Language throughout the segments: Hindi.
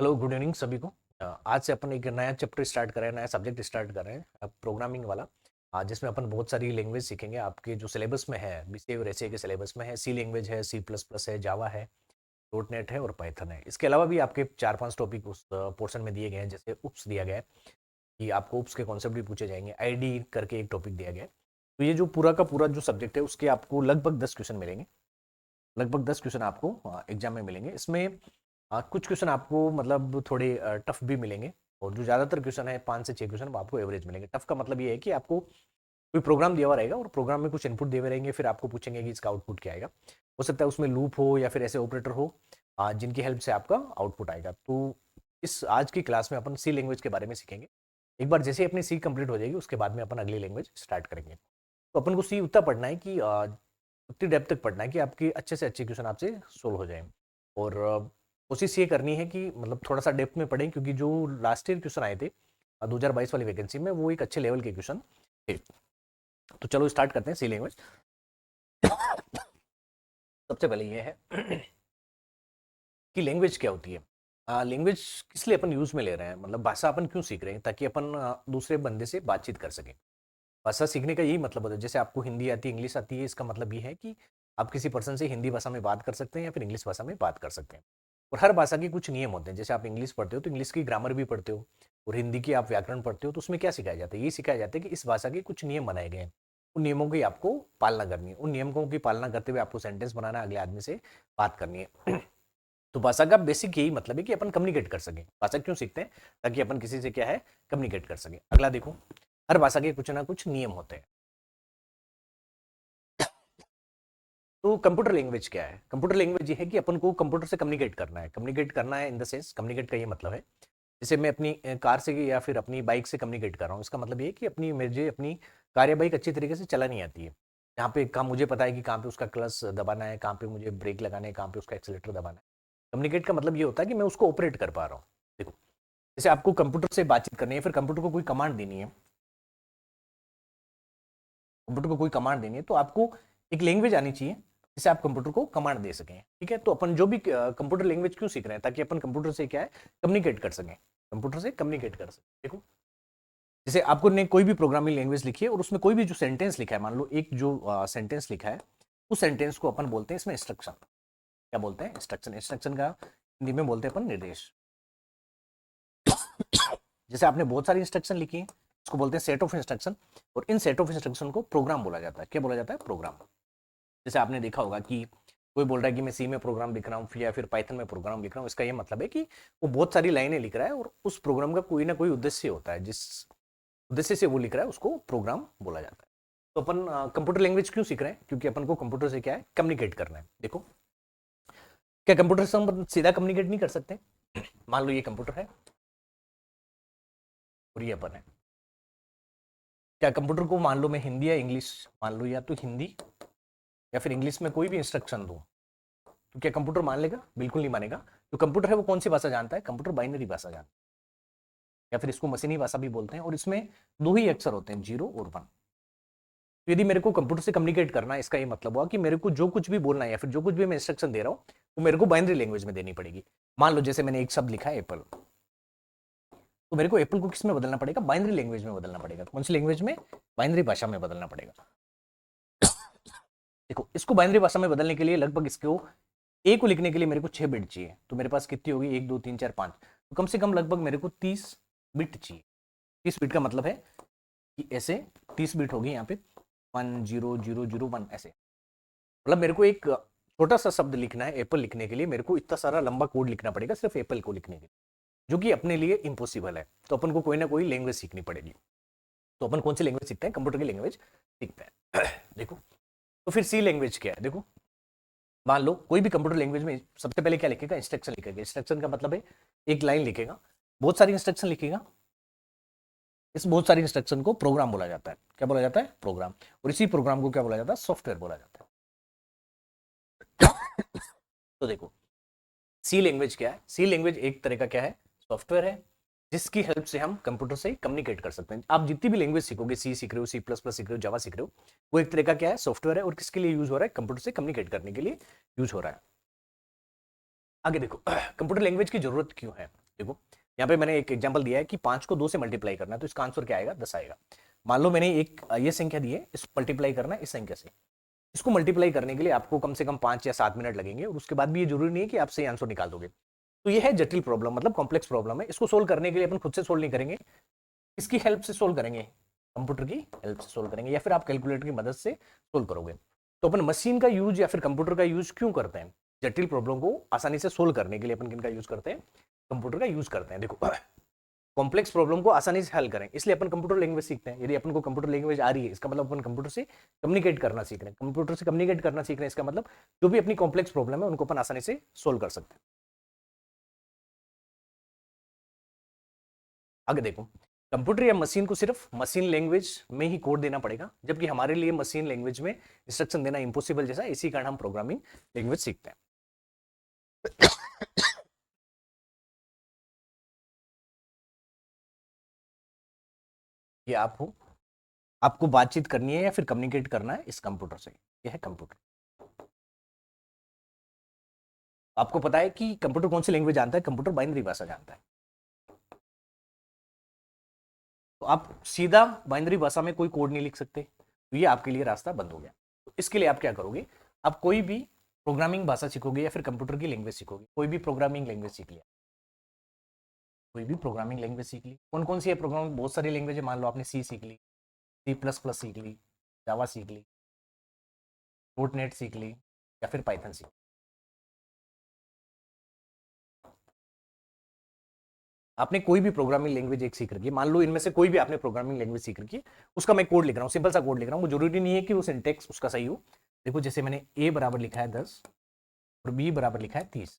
हेलो, गुड इवनिंग सभी को। आज से अपन एक नया चैप्टर स्टार्ट कर रहे हैं, नया सब्जेक्ट स्टार्ट कर रहे हैं प्रोग्रामिंग वाला। जिसमें अपन बहुत सारी लैंग्वेज सीखेंगे। आपके जो सिलेबस में है, बीसीए और एसए के सिलेबस में है, सी लैंग्वेज है, सी प्लस प्लस है, जावा है, डॉट नेट है और पाइथन है। इसके अलावा भी आपके 4-5 टॉपिक उस पोर्शन में दिए गए हैं। जैसे उप्स दिया गया है कि आपको उप्स के कॉन्सेप्ट भी पूछे जाएंगे। आईडी करके एक टॉपिक दिया गया है। तो ये जो पूरा का पूरा जो सब्जेक्ट है उसके आपको लगभग 10 क्वेश्चन मिलेंगे। लगभग 10 क्वेश्चन आपको एग्जाम में मिलेंगे। इसमें कुछ क्वेश्चन आपको मतलब थोड़े टफ भी मिलेंगे। और जो ज़्यादातर क्वेश्चन है 5 से 6 क्वेश्चन वो आपको एवरेज मिलेंगे। टफ का मतलब ये है कि आपको कोई प्रोग्राम दिया हुआ रहेगा और प्रोग्राम में कुछ इनपुट दिए हुए रहेंगे, फिर आपको पूछेंगे कि इसका आउटपुट क्या आएगा। हो सकता है उसमें लूप हो या फिर ऐसे ऑपरेटर हो जिनकी हेल्प से आपका आउटपुट आएगा। तो इस आज की क्लास में अपन सी लैंग्वेज के बारे में सीखेंगे। एक बार जैसे ही अपनी सी कंप्लीट हो जाएगी उसके बाद में अपन अगली लैंग्वेज स्टार्ट करेंगे। तो अपन को सी उतना पढ़ना है कि उतनी डेप्थ तक पढ़ना है कि आपके अच्छे से अच्छे क्वेश्चन आपसे सोल्व हो जाए। और कोशिश ये करनी है कि मतलब थोड़ा सा डेप्थ में पढ़ें, क्योंकि जो लास्ट ईयर क्वेश्चन आए थे 2022 वाली वैकेंसी में वो एक अच्छे लेवल के क्वेश्चन थे। तो चलो स्टार्ट करते हैं सी लैंग्वेज। सबसे पहले ये है कि लैंग्वेज क्या होती है। लैंग्वेज किस लिए अपन यूज में ले रहे हैं, मतलब भाषा अपन क्यों सीख रहे हैं, ताकि अपन दूसरे बंदे से बातचीत कर सकें। भाषा सीखने का यही मतलब होता है। जैसे आपको हिंदी आती है, इंग्लिश आती है, इसका मतलब ये है कि आप किसी पर्सन से हिंदी भाषा में बात कर सकते हैं या फिर इंग्लिश भाषा में बात कर सकते हैं। और हर भाषा के कुछ नियम होते हैं। जैसे आप इंग्लिश पढ़ते हो तो इंग्लिश की ग्रामर भी पढ़ते हो, और हिंदी की आप व्याकरण पढ़ते हो तो उसमें क्या सिखाया जाता है, ये सिखाया जाता है कि इस भाषा के कुछ नियम बनाए गए हैं, उन नियमों की आपको पालना करनी है। उन नियमों की पालना करते हुए आपको सेंटेंस बनाना है, अगले आदमी से बात करनी है। तो भाषा का बेसिक यही मतलब है कि अपन कम्युनिकेट कर सकें। भाषा क्यों सीखते हैं, ताकि अपन किसी से क्या है, कम्युनिकेट कर सकें। अगला देखो, हर भाषा के कुछ ना कुछ नियम होते हैं। तो कंप्यूटर लैंग्वेज क्या है? कंप्यूटर लैंग्वेज ये है कि अपन को कंप्यूटर से कम्युनिकेट करना है। कम्युनिकेट करना है इन द सेंस, कम्युनिकेट का ये मतलब है जैसे मैं अपनी कार से या फिर अपनी बाइक से कम्युनिकेट कर रहा हूँ। इसका मतलब ये है कि मुझे अपनी कार या बाइक अच्छी तरीके से चलानी आती है। यहाँ पे काम मुझे पता है कि कहाँ पे उसका क्लच दबाना है, कहाँ पे मुझे ब्रेक लगाना है, कहाँ पे उसका एक्सीलेटर दबाना है। कम्युनिकेट का मतलब ये होता है कि मैं उसको ऑपरेट कर पा रहा हूँ। देखो, जैसे आपको कंप्यूटर से बातचीत करनी है, फिर कंप्यूटर को कोई कमांड देनी है, कंप्यूटर को कोई कमांड देनी है, तो आपको एक लैंग्वेज आनी चाहिए जिससे आप कंप्यूटर को कमांड दे सकें। ठीक है, तो अपन जो भी कंप्यूटर लैंग्वेज क्यों सीख रहे हैं, ताकि अपन कंप्यूटर से क्या है, कम्युनिकेट कर सकें। कंप्यूटर से कम्युनिकेट कर सकें। देखो, जैसे आपको ने कोई भी प्रोग्रामिंग लैंग्वेज लिखी है और उसमें कोई भी जो सेंटेंस लिखा है, मान लो एक जो सेंटेंस लिखा है, उस सेंटेंस को अपन बोलते हैं इसमें इंस्ट्रक्शन। क्या बोलते हैं? इंस्ट्रक्शन। इंस्ट्रक्शन का हिंदी में बोलते हैं अपन निर्देश। जैसे आपने बहुत सारी इंस्ट्रक्शन लिखी है, उसको बोलते हैं सेट ऑफ इंस्ट्रक्शन। और इन सेट ऑफ इंस्ट्रक्शन को प्रोग्राम बोला जाता है। क्या बोला जाता है? प्रोग्राम। जैसे आपने देखा होगा कि कोई बोल रहा है कि मैं सी में प्रोग्राम लिख रहा हूँ या फिर पाइथन में प्रोग्राम लिख रहा हूँ। इसका ये मतलब है कि वो बहुत सारी लाइनें लिख रहा है और उस प्रोग्राम का कोई ना कोई उद्देश्य होता है। जिस उद्देश्य से वो लिख रहा है उसको प्रोग्राम बोला जाता है। तो अपन कंप्यूटर लैंग्वेज क्यों सीख रहे हैं? क्योंकि अपन को कंप्यूटर से क्या है, कम्युनिकेट करना है। देखो, क्या कंप्यूटर से हम सीधा कम्युनिकेट नहीं कर सकते? मान लो ये कंप्यूटर है और ये अपन है। क्या कंप्यूटर को मान लो मैं हिंदी या इंग्लिश, मान लो या तो हिंदी या फिर इंग्लिश में कोई भी इंस्ट्रक्शन दूं, तो क्या कंप्यूटर मान लेगा? बिल्कुल नहीं मानेगा। जो कंप्यूटर है वो कौन सी भाषा जानता है? कंप्यूटर बाइनरी भाषा जानता है, या फिर इसको मशीनी भाषा भी बोलते हैं। और इसमें दो ही अक्षर होते हैं, 0 और 1। तो यदि मेरे को कंप्यूटर से कम्युनिकेट करना है, इसका ये मतलब हुआ कि मेरे को जो कुछ भी बोलना है या फिर जो कुछ भी मैं इंस्ट्रक्शन दे रहा हूँ वो मेरे को बाइनरी लैंग्वेज में देनी पड़ेगी। मान लो जैसे मैंने एक शब्द लिखा है एप्पल, तो मेरे को एप्पल को किस में बदलना पड़ेगा? बाइनरी लैंग्वेज में बदलना पड़ेगा। कौन सी लैंग्वेज में? बाइनरी भाषा में बदलना पड़ेगा। देखो, इसको बाइनरी भाषा में बदलने के लिए लगभग इसको ए को लिखने के लिए मेरे को 6 बिट चाहिए। तो मेरे पास कितनी होगी? 1 2 3 4 5। तो कम से कम लगभग मेरे को 30 बिट चाहिए। 30 बिट का मतलब है कि ऐसे 30 बिट होगी यहाँ पे, 1 0 0 0 1 ऐसे। मतलब मेरे को एक छोटा सा शब्द लिखना है एप्पल लिखने के लिए, मेरे को इतना सारा लंबा कोड लिखना पड़ेगा सिर्फ एप्पल को लिखने के लिए, जो कि अपने लिए इम्पॉसिबल है। तो अपन को कोई ना कोई लैंग्वेज सीखनी पड़ेगी। तो अपन कौन सी लैंग्वेज सीखते हैं? कंप्यूटर की लैंग्वेज सीखते हैं। देखो, तो फिर सी लैंग्वेज क्या है? देखो, मान लो कोई भी कंप्यूटर लैंग्वेज में सबसे पहले क्या लिखेगा? इंस्ट्रक्शन लिखेगा। इंस्ट्रक्शन का मतलब है एक लाइन लिखेगा, बहुत सारी इंस्ट्रक्शन लिखेगा। इस बहुत सारी इंस्ट्रक्शन को प्रोग्राम बोला जाता है। क्या बोला जाता है? प्रोग्राम। और इसी प्रोग्राम को क्या बोला जाता है? सॉफ्टवेयर बोला जाता है। तो देखो, सी लैंग्वेज क्या है? सी लैंग्वेज एक तरह का क्या है? सॉफ्टवेयर है, जिसकी हेल्प से हम कंप्यूटर से कम्युनिकेट कर सकते हैं। आप जितनी भी लैंग्वेज सीखोगे, सी सीख रहे हो, सी प्लस प्लस सीख रहे हो, जावा सीख रहे हो, वो एक तरह का क्या है? सॉफ्टवेयर है। और किसके लिए यूज हो रहा है? कंप्यूटर से कम्युनिकेट करने के लिए यूज हो रहा है। आगे देखो, कंप्यूटर लैंग्वेज की जरूरत क्यों है? देखो यहाँ पे मैंने एक एग्जांपल दिया है कि 5 को 2 से मल्टीप्लाई करना है, तो इसका आंसर क्या आएगा, 10 आएगा। मान लो मैंने एक ये संख्या दी है, इसको मल्टीप्लाई करना है इस संख्या से। इसको मल्टीप्लाई करने के लिए आपको कम से कम 5 या 7 मिनट लगेंगे, और उसके बाद भी ये जरूरी नहीं है कि आप सही आंसर निकाल दोगे। तो ये है जटिल प्रॉब्लम, मतलब कॉम्प्लेक्स प्रॉब्लम है। इसको सोल्व करने के लिए अपन खुद से सोल्व नहीं करेंगे, इसकी हेल्प से सोल्व करेंगे, कंप्यूटर की हेल्प से सोल्व करेंगे, या फिर आप कैलकुलेटर की मदद से सोल्व करोगे। तो अपन मशीन का यूज या फिर कंप्यूटर का यूज क्यों करते हैं? जटिल प्रॉब्लम को आसानी से सोल्व करने के लिए अपन किनका यूज करते हैं? कंप्यूटर का यूज करते हैं। देखो कॉम्प्लेक्स प्रॉब्लम को आसानी से हल करें, इसलिए अपन कंप्यूटर लैंग्वेज सीखते हैं। यदि अपन को कंप्यूटर लैंग्वेज आ रही है, इसका मतलब अपन कंप्यूटर से कम्युनिकेट करना सीख रहे हैं। कंप्यूटर से कम्युनिकेट करना सीख रहे हैं, इसका मतलब जो भी अपनी कॉम्प्लेक्स प्रॉब्लम है उनको अपन आसानी से सोल्व कर सकते हैं। आगे देखो, कंप्यूटर या मशीन को सिर्फ मशीन लैंग्वेज में ही कोड देना पड़ेगा, जबकि हमारे लिए मशीन लैंग्वेज में इंस्ट्रक्शन देना इम्पॉसिबल जैसा, इसी कारण हम प्रोग्रामिंग लैंग्वेज सीखते हैं। ये आप हो, आपको बातचीत करनी है या फिर कम्युनिकेट करना है इस कंप्यूटर से, यह है कंप्यूटर। आपको पता है कि कंप्यूटर कौन सी लैंग्वेज जानता है? कंप्यूटर बाइनरी भाषा जानता है। तो आप सीधा बाइनरी भाषा में कोई कोड नहीं लिख सकते, तो ये आपके लिए रास्ता बंद हो गया। तो इसके लिए आप क्या करोगे? आप कोई भी प्रोग्रामिंग भाषा सीखोगे या फिर कंप्यूटर की लैंग्वेज सीखोगे। कोई भी प्रोग्रामिंग लैंग्वेज सीख लिया, कोई भी प्रोग्रामिंग लैंग्वेज सीख ली। कौन कौन सी है प्रोग्रामिंग? बहुत सारी लैंग्वेज है। मान लो आपने सी सीख ली, सी प्लस प्लस सीख ली, जावा सीख ली, डॉट नेट सीख ली, या फिर पाइथन सीख ली। आपने कोई भी प्रोग्रामिंग लैंग्वेज एक सीख रखी है, मान लो इनमें से कोई भी आपने प्रोग्रामिंग लैंग्वेज सीख रखी है, उसका मैं कोड लिख रहा हूँ, सिंपल सा कोड लिख रहा हूँ। वो जरूरी नहीं है कि वो सिंटेक्स उसका सही हो। देखो जैसे मैंने ए बराबर लिखा है 10 और बी बराबर लिखा है 30,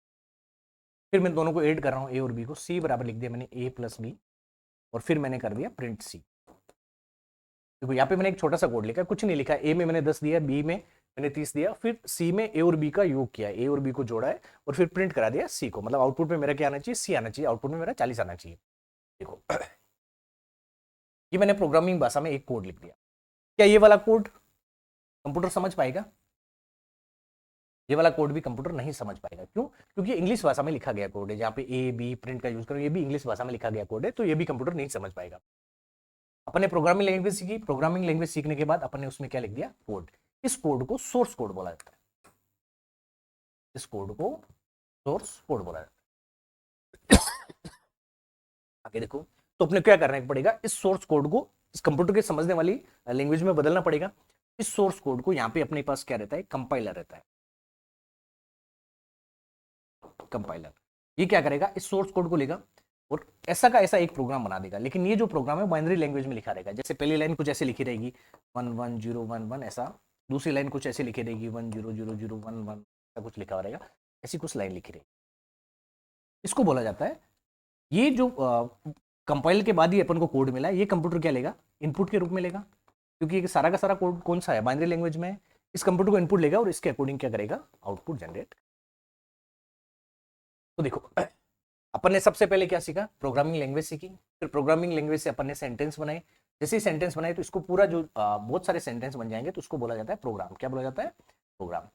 फिर मैं दोनों को ऐड कर रहा हूँ, ए और बी को। सी बराबर लिख दिया मैंने ए प्लस बी, और फिर मैंने कर दिया प्रिंट सी। देखो यहाँ पे मैंने एक छोटा सा कोड लिखा है, कुछ नहीं लिखा। ए में मैंने 10 दिया, बी में मैंने 30 दिया, फिर सी में ए और बी का योग किया, ए और बी को जोड़ा है, और फिर प्रिंट करा दिया सी को। मतलब आउटपुट में मेरा क्या आना चाहिए? सी आना चाहिए। आउटपुट में मेरा 40 आना चाहिए। देखो ये मैंने प्रोग्रामिंग भाषा में एक कोड लिख दिया। क्या ये वाला कोड कंप्यूटर समझ पाएगा? ये वाला कोड भी कंप्यूटर नहीं समझ पाएगा। क्यों? क्योंकि इंग्लिश भाषा में लिखा गया कोड है। जहाँ पे ए बी प्रिंट का यूज करो, ये भी इंग्लिश भाषा में लिखा गया कोड है, तो ये भी कंप्यूटर नहीं समझ पाएगा। अपन ने प्रोग्रामिंग लैंग्वेज सीखी, प्रोग्रामिंग लैंग्वेज सीखने के बाद अपन ने उसमें क्या लिख दिया? कोड। इस कोड को सोर्स कोड बोला जाता है। इस कोड को सोर्स कोड बोला जाता है। आगे देखो, तो अपने क्या करना पड़ेगा? इस सोर्स कोड को इस कंप्यूटर के समझने वाली लैंग्वेज में बदलना पड़ेगा। इस सोर्स कोड को यहाँ पे अपने पास क्या रहता है? कंपाइलर रहता है। कंपाइलर ये क्या करेगा? इस सोर्स कोड को लेगा और ऐसा का ऐसा एक प्रोग्राम बना देगा। लेकिन ये जो प्रोग्राम है बाइनरी लैंग्वेज में लिखा रहेगा। जैसे पहली लाइन कुछ ऐसे लिखी रहेगी 11011, ऐसा। दूसरी लाइन कुछ ऐसे लिखी रहेगी 100011, ऐसा कुछ लिखा रहेगा। ऐसी कुछ लाइन लिखी रहेगी। इसको बोला जाता है, ये जो कंपाइल के बाद ही अपन को कोड मिला है, ये कंप्यूटर क्या लेगा? इनपुट के रूप में लेगा। क्योंकि ये सारा का सारा कोड कौन सा है? बाइनरी लैंग्वेज में है। इस कंप्यूटर को इनपुट लेगा और इसके अकॉर्डिंग क्या करेगा? Output generate. तो देखो अपन ने सबसे पहले क्या सीखा? प्रोग्रामिंग लैंग्वेज सीखी। फिर प्रोग्रामिंग लैंग्वेज से अपन ने सेंटेंस बनाए। जैसे ही सेंटेंस बनाए तो इसको पूरा जो बहुत सारे सेंटेंस बन जाएंगे, तो उसको बोला जाता है प्रोग्राम। क्या बोला जाता है? प्रोग्राम।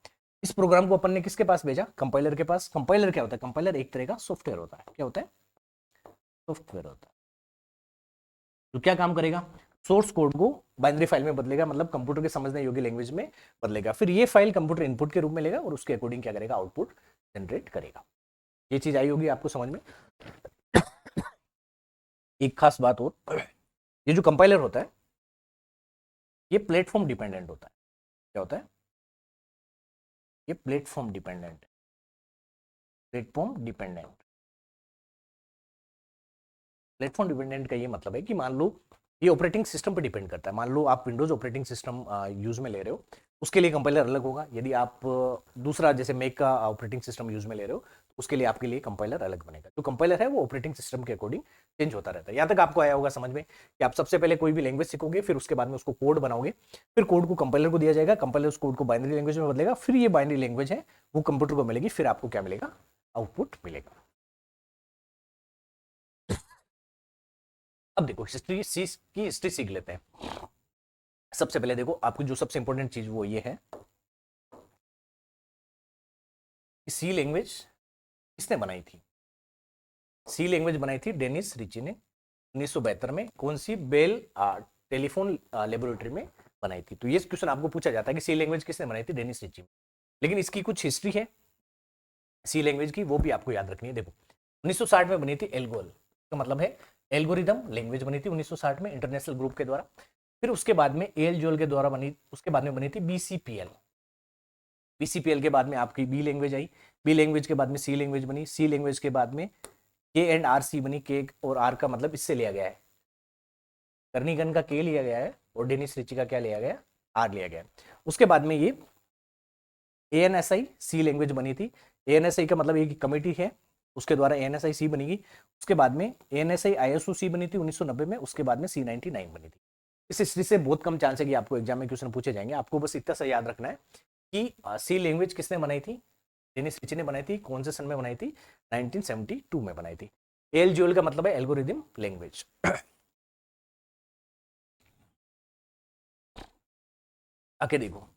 इस प्रोग्राम को अपन ने किसके पास भेजा? कंपाइलर के पास। कंपाइलर क्या होता है? कंपाइलर एक तरह का सॉफ्टवेयर होता है। क्या होता है? सॉफ्टवेयर होता है। तो क्या काम करेगा? सोर्स कोड को बाइनरी फाइल में बदलेगा, मतलब कंप्यूटर के समझने योग्य लैंग्वेज में बदलेगा। फिर ये फाइल कंप्यूटर इनपुट के रूप में लेगा और उसके अकॉर्डिंग क्या करेगा? आउटपुट जनरेट करेगा। ये चीज आई होगी आपको समझ में। एक खास बात और, ये जो कंपाइलर होता है ये प्लेटफॉर्म डिपेंडेंट होता है। क्या होता है? ये platform dependent. Platform dependent. Platform dependent का ये मतलब है कि मान लो ये ऑपरेटिंग सिस्टम पर डिपेंड करता है। मान लो आप विंडोज ऑपरेटिंग सिस्टम यूज में ले रहे हो, उसके लिए कंपाइलर अलग होगा। यदि आप दूसरा जैसे मैक का ऑपरेटिंग सिस्टम यूज में ले रहे हो, तो उसके लिए आपके लिए कंपाइलर अलग बनेगा। जो कंपाइलर है वो ऑपरेटिंग सिस्टम के अकॉर्डिंग चेंज होता रहता है। यहाँ तक आपको आया होगा समझ में कि आप सबसे पहले कोई भी लैंग्वेज सीखोगे, फिर उसके बाद में उसको कोड बनाओगे, फिर कोड को कंपाइलर को दिया जाएगा, कंपाइलर उस कोड को बाइनरी लैंग्वेज में बदलेगा, फिर ये बाइनरी लैंग्वेज है वो कंप्यूटर को मिलेगी, फिर आपको क्या मिलेगा? आउटपुट मिलेगा। अब देखो हिस्ट्री की हिस्ट्री सीख लेते हैं। सबसे पहले देखो आपकी जो सबसे इंपॉर्टेंट चीज वो ये है, सी लैंग्वेज किसने बनाई थी? सी लैंग्वेज बनाई थी डेनिस रिची ने 1972 में। कौन सी? बेल टेलीफोन लेबोरेटरी में बनाई थी। तो ये क्वेश्चन आपको पूछा जाता है कि सी लैंग्वेज किसने बनाई थी? डेनिस रिची में। लेकिन इसकी कुछ हिस्ट्री है सी लैंग्वेज की, वो भी आपको याद रखनी है। देखो 1960 में बनी थी एल्गोल, का मतलब है एल्गोरिदम लैंग्वेज बनी थी 1960 में इंटरनेशनल ग्रुप के द्वारा। फिर उसके बाद में एल जोल के द्वारा बनी, उसके बाद में बनी थी बीसीपीएल। बीसीपीएल के बाद में आपकी बी लैंग्वेज आई, बी लैंग्वेज के बाद में सी लैंग्वेज बनी, सी लैंग्वेज के बाद में के एंड आर सी बनी। के और आर का मतलब इससे लिया गया है, कर्निगन का के लिया गया है और डेनिस रिची का क्या लिया गया? आर लिया गया है। उसके बाद में ये एएनएसआई सी लैंग्वेज बनी थी। एएनएसआई का मतलब एक कमेटी है, उसके द्वारा एएनएसआई सी बनेगी। उसके बाद में एएनएसआई आईएसओ सी बनी थी 1990 में। उसके बाद में C99 बनी थी। इस हिस्ट्री से बहुत कम चांस है कि आपको एग्जाम में क्वेश्चन पूछे जाएंगे। आपको बस इतना सा याद रखना है कि सी लैंग्वेज किसने बनाई थी? डेनिस रिची ने बनाई थी। कौन से सन में बनाई थी? 1972 में बनाई थी। एलजीओएल का मतलब है एल्गोरिदम लैंग्वेज। आके देखो,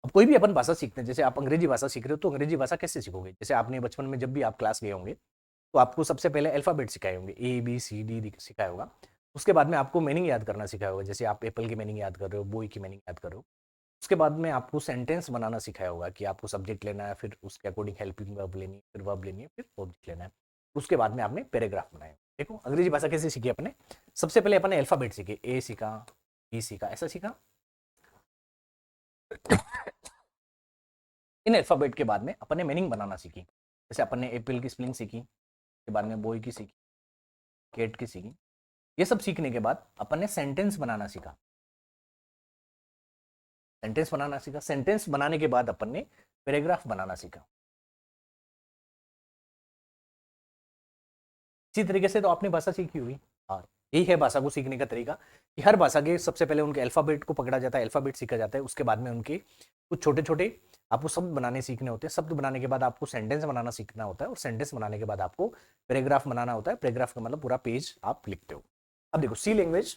अब कोई भी अपन भाषा सीखते हैं, जैसे आप अंग्रेजी भाषा सीख रहे हो, तो अंग्रेजी भाषा कैसे सीखोगे? जैसे आपने बचपन में जब भी आप क्लास गए होंगे तो आपको सबसे पहले अल्फाबेट सिखाए होंगे, ABCD सिखाया होगा। उसके बाद में आपको मीनिंग याद करना सिखाया होगा, जैसे आप एप्पल की मीनिंग याद कर रहे हो, बॉय की मीनिंग याद कर रहे हो। उसके बाद में आपको सेंटेंस बनाना सिखाया होगा कि आपको सब्जेक्ट लेना है, फिर उसके अकॉर्डिंग हेल्पिंग वर्ब लेनी है, फिर वर्ब लेनी है, फिर ऑब्जेक्ट लेना है। उसके बाद में आपने पैराग्राफ बनाया। देखो अंग्रेजी भाषा कैसे सीखी अपने? सबसे पहले अपने अल्फाबेट सीखे, ए सीखा, बी सीखा, ऐसा सीखा। इन अल्फाबेट के बाद में अपन ने मीनिंग बनाना सीखी। जैसे अपन ने एप्पल की स्पेलिंग सीखी, के बाद में बॉय की सीखी, कैट की सीखी। ये सब सीखने के बाद अपन ने सेंटेंस बनाना सीखा। सेंटेंस बनाना सीखा, सेंटेंस बनाने के बाद अपन ने पैराग्राफ बनाना सीखा। इसी तरीके से तो आपने भाषा सीखी हुई। हाँ, यही है भाषा को सीखने का तरीका कि हर भाषा के सबसे पहले उनके अल्फाबेट को पकड़ा जाता है, अल्फाबेट सीखा जाता है। उसके बाद में उनके कुछ छोटे छोटे आपको शब्द बनाने सीखने होते हैं। शब्द बनाने के बाद आपको सेंटेंस बनाना सीखना होता है, और सेंटेंस बनाने के बाद आपको पैराग्राफ बनाना होता है। पैराग्राफ का मतलब पूरा पेज आप लिखते हो। अब देखो सी लैंग्वेज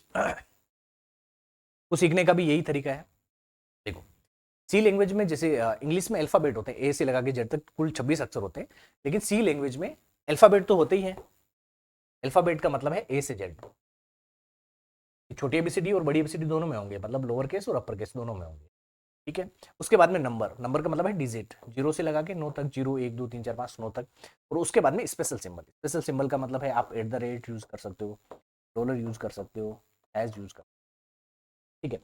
को सीखने का भी यही तरीका है। देखो सी लैंग्वेज में जैसे इंग्लिश में अल्फाबेट होते हैं, ए से लगा के जेड तक कुल 26 अक्षर होते हैं, लेकिन सी लैंग्वेज में अल्फाबेट तो होते ही हैं। अल्फाबेट का मतलब है ए से जेड। छोटी एबीसीडी और बड़ी एबीसीडी दोनों में होंगे, मतलब लोअर केस और अपर केस दोनों में होंगे। ठीक है। उसके बाद में नंबर, नंबर का मतलब है डिजिट, 0 से लगा के 9 तक, 0 1 2 3 4 5 9 तक। और उसके बाद में स्पेशल सिंबल, स्पेशल सिंबल का मतलब है आप @ यूज कर सकते हो, डॉलर यूज कर सकते हो, हैज यूज कर। ठीक है।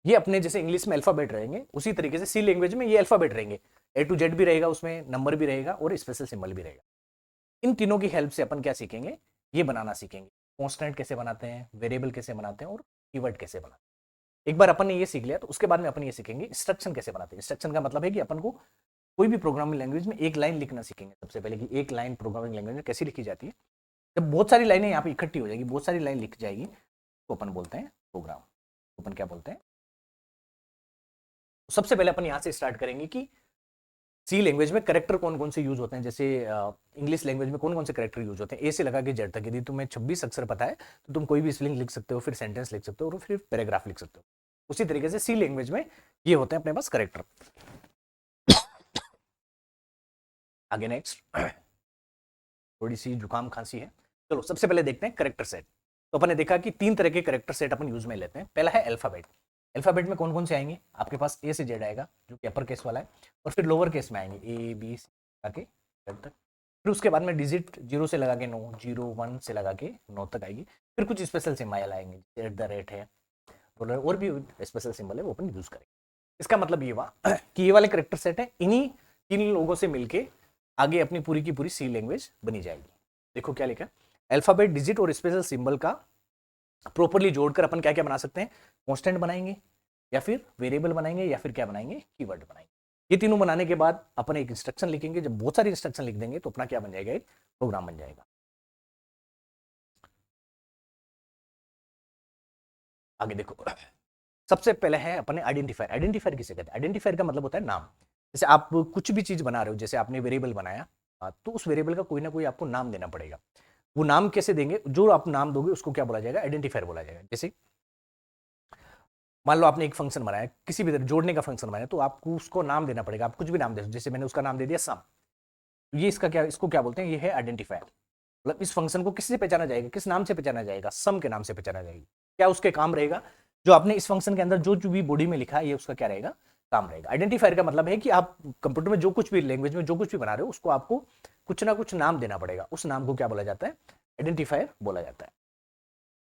ये अपने जैसे इंग्लिश में अल्फाबेट रहेंगे, उसी तरीके से सी लैंग्वेज में ये अल्फाबेट रहेंगे, A to Z भी रहेगा उसमें, नंबर भी रहेगा और स्पेशल सिंबल भी रहेगा। इन तीनों की हेल्प से अपन क्या सीखेंगे? ये बनाना सीखेंगे। कॉन्स्टेंट कैसे बनाते हैं, वेरिएबल कैसे बनाते हैं, और कीवर्ड कैसे बनाते हैं। एक बार अपन ने ये सीख लिया तो उसके बाद में अपन ये सीखेंगे इंस्ट्रक्शन कैसे बनाते हैं। इंस्ट्रक्शन का मतलब है कि अपन को कोई भी प्रोग्रामिंग लैंग्वेज में एक लाइन लिखना सीखेंगे सबसे पहले, कि एक लाइन प्रोग्रामिंग लैंग्वेज में कैसे लिखी जाती है। जब बहुत सारी लाइनें यहाँ पे इकट्ठी हो जाएगी, बहुत सारी लाइन लिख जाएगी, तो अपन बोलते हैं प्रोग्राम। अपन क्या बोलते हैं? सबसे पहले अपन यहाँ से स्टार्ट करेंगे कि सी लैंग्वेज में करेक्टर कौन कौन से यूज होते हैं। जैसे इंग्लिश लैंग्वेज में कौन कौन से करेक्टर यूज होते हैं, ए से लगा के जेड तक। यदि तुम्हें 26 अक्षर पता है तो तुम कोई भी स्पेलिंग लिख सकते हो, फिर सेंटेंस लिख सकते हो, और फिर पैराग्राफ लिख सकते हो। उसी तरीके से सी लैंग्वेज में ये होते हैं अपने पास करेक्टर। आगे नेक्स्ट, थोड़ी सी जुकाम खांसी है। चलो सबसे पहले देखते हैं करेक्टर सेट। तो अपन ने देखा कि 3 तरह के करेक्टर सेट अपन यूज में लेते हैं। पहला है अल्फाबेट। अल्फाबेट में कौन कौन से आएंगे? आपके पास ए से जेड आएगा जो कि अपर केस वाला है, और फिर लोअर केस में आएंगे ABC आके जेड तक। फिर उसके बाद में डिजिट 0 से लगा के 9, 0 1 से लगा के 9 तक आएगी। फिर कुछ स्पेशल सिंबल आएंगे, जैसे @ है, डॉलर, और भी स्पेशल सिंबल है, वो अपन यूज करेंगे। इसका मतलब ये हुआ कि ये वाले करेक्टर सेट है, इन्हीं 3 लोगों से मिलके आगे अपनी पूरी की पूरी सी लैंग्वेज बनी जाएगी। देखो क्या लिखा है, अल्फाबेट, डिजिट और स्पेशल सिंबल का प्रॉपर्ली जोड़कर अपन क्या क्या बना सकते हैं? कॉन्स्टेंट बनाएंगे, या फिर वेरिएबल बनाएंगे, या फिर क्या बनाएंगे? कीवर्ड बनाएंगे। ये तीनों बनाने के बाद अपन एक इंस्ट्रक्शन लिखेंगे। जब बहुत सारी इंस्ट्रक्शन लिख देंगे तो अपना क्या बन जाएगा? एक प्रोग्राम बन जाएगा। आगे देखो, सबसे पहले है अपने आइडेंटिफायर। आइडेंटिफायर किसे कहते हैं? आइडेंटिफायर का मतलब होता है नाम। जैसे आप कुछ भी चीज बना रहे हो, जैसे आपने वेरिएबल बनाया, तो उस वेरिएबल का कोई ना कोई आपको नाम देना पड़ेगा। वो नाम कैसे देंगे? जो आप नाम दोगे उसको क्या बोला जाएगा? आइडेंटिफायर बोला जाएगा। जैसे मान लो आपने एक फंक्शन बनाया, किसी भी तरह जोड़ने का फंक्शन बनाया, तो आपको उसको नाम देना पड़ेगा। आप कुछ भी नाम दे, जैसे मैंने उसका नाम दे दिया सम, ये इसका क्या, इसको क्या बोलते हैं? ये है आइडेंटिफायर। मतलब इस फंक्शन को किससे पहचाना जाएगा, किस नाम से पहचाना जाएगा, सम के नाम से पहचाना जाएगी। क्या उसके काम रहेगा, जो आपने इस फंक्शन के अंदर जो भी बॉडी में लिखा है ये उसका क्या रहेगा, काम रहेगा। आइडेंटिफायर का मतलब है कि आप कंप्यूटर में जो कुछ भी लैंग्वेज में जो कुछ भी बना रहे हो उसको आपको कुछ ना कुछ नाम देना पड़ेगा, उस नाम को क्या बोला जाता है, आइडेंटिफायर बोला जाता है।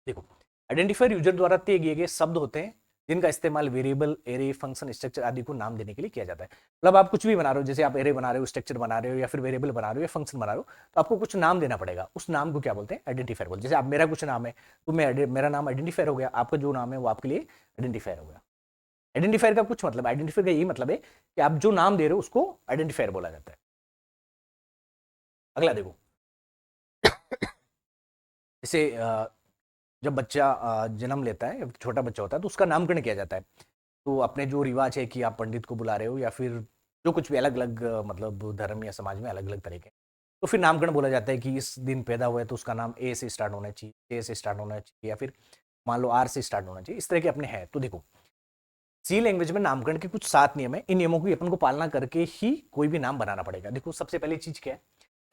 देखो आइडेंटिफायर यूजर द्वारा तय किए गए शब्द होते हैं जिनका इस्तेमाल वेरिएबल, एरे, फंक्शन, स्ट्रक्चर आदि को नाम देने के लिए किया जाता है। मतलब आप कुछ भी बना रहे हो, जैसे आप एरे बना रहे हो, स्ट्रक्चर बना रहे हो, या फिर वेरिएबल बना रहे हो या फंक्शन बना रहे हो, तो आपको कुछ नाम देना पड़ेगा, उस नाम को क्या बोलते हैं, आइडेंटिफायर बोलते हैं। जैसे आप, मेरा कुछ नाम है तो मेरा नाम आइडेंटिफायर हो गया, आपका जो नाम है वो आपके लिए आइडेंटिफायर हो गया। आइडेंटिफायर का कुछ मतलब, आइडेंटिफायर का यही मतलब है कि आप जो नाम दे रहे हो उसको आइडेंटिफायर बोला जाता है। अगला देखो, जैसे जब बच्चा जन्म लेता है, छोटा बच्चा होता है तो उसका नामकरण किया जाता है। तो अपने जो रिवाज है कि आप पंडित को बुला रहे हो या फिर जो कुछ भी अलग अलग मतलब धर्म या समाज में अलग अलग तरीके, तो फिर नामकरण बोला जाता है कि इस दिन पैदा हुआ है तो उसका नाम ए से स्टार्ट होना चाहिए, ए से स्टार्ट होना चाहिए, या फिर मान लो आर से स्टार्ट होना चाहिए, इस तरह के अपने हैं। तो देखो सी लैंग्वेज में नामकरण के कुछ 7 नियम है, इन नियमों की अपन को पालना करके ही कोई भी नाम बनाना पड़ेगा। देखो सबसे पहली चीज क्या है,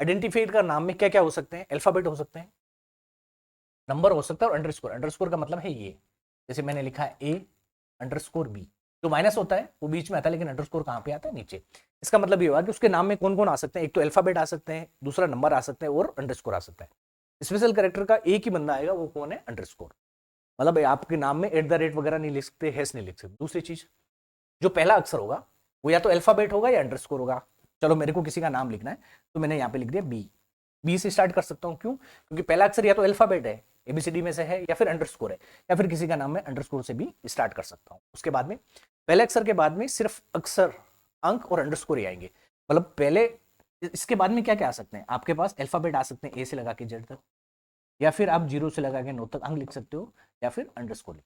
आइडेंटिफाइड का नाम में क्या क्या हो सकते हैं, अल्फाबेट हो सकते हैं, नंबर हो सकता है और अंडरस्कोर। अंडरस्कोर का मतलब है ये, जैसे मैंने लिखा है ए अंडरस्कोर बी, जो माइनस होता है वो बीच में आता है, लेकिन अंडरस्कोर कहाँ पे आता है, नीचे। इसका मतलब ये हुआ कि उसके नाम में कौन कौन आ सकते हैं, एक तो अल्फाबेट आ सकते हैं, दूसरा नंबर आ सकते हैं और अंडरस्कोर आ सकता है। स्पेशल कैरेक्टर का एक ही बंदा आएगा, वो कौन है, अंडरस्कोर। मतलब आपके नाम में एट द रेट वगैरह नहीं लिख सकते, हैश नहीं लिख सकते। दूसरी चीज, जो पहला अक्षर होगा वो या तो अल्फाबेट होगा या अंडरस्कोर होगा। चलो मेरे को किसी का नाम लिखना है तो मैंने यहाँ पे लिख दिया बी, बी से स्टार्ट कर सकता हूँ, क्यों, क्योंकि पहला अक्षर या तो अल्फाबेट है, एबीसीडी में से है, या फिर अंडरस्कोर है, या फिर किसी का नाम मैं अंडरस्कोर से भी स्टार्ट कर सकता हूँ। उसके बाद में पहले अक्षर के बाद में सिर्फ अक्षर, अंक और अंडरस्कोर ही आएंगे। मतलब पहले, इसके बाद में क्या क्या आ सकते हैं आपके पास, अल्फाबेट आ सकते हैं ए से लगा के जेड तक, या फिर आप 0 से लगा के 9 तक अंक लिख सकते हो, या फिर अंडरस्कोर।